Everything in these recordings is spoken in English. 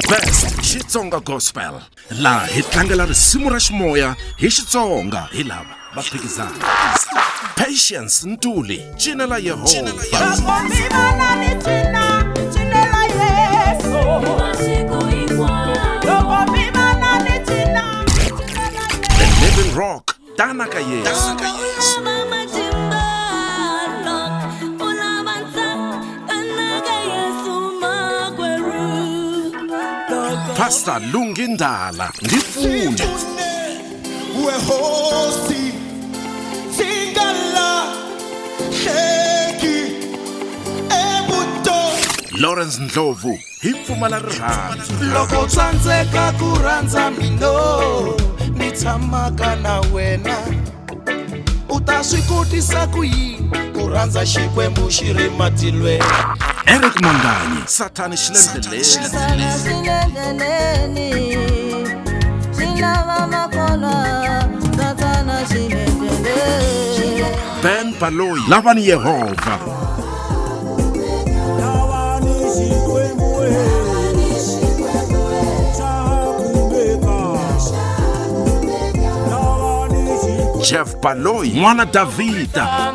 best Xitsonga gospel laha hi tlangela risimu ra ximoya hi Xitsonga hi lava va phikizana. Patience Ntuli, cinela Yehova. The Living Rock, Tanaka Yesu. Pastor Lungindala, Ndifune. Wehosi Singala Sheki Ebuto Lawrence Ndlovu, Hipfumala Rirhandzu. Loko tsandzeka kuranza mino nitshamaka na wena uta swi kotisa ku yini kuranza xikwembu xi ri matilweni. Eric Monganyi, Satani Xilendleleni. Ben Baloyi, Lavani Yehova. Jeff Baloyi, Mwana Davida.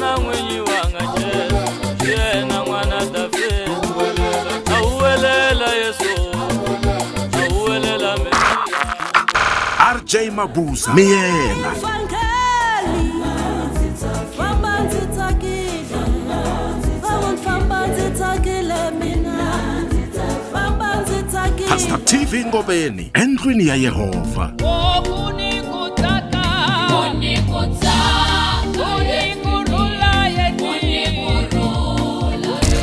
RJ Mabuza, Miela. Pastor TV Ngobeni, endlwini ya Yehova.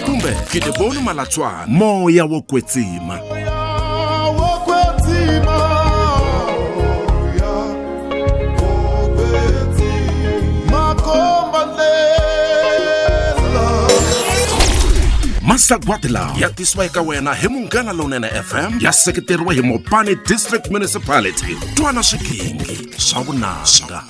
Kumbe Kideboni Malatswana, moya wo kwetsima. Masagwatila ya tiswa eka wena hi Munghana Lonene FM ya seketeriwa hi Mopani District Municipality. Twana swikingi swa vunanga.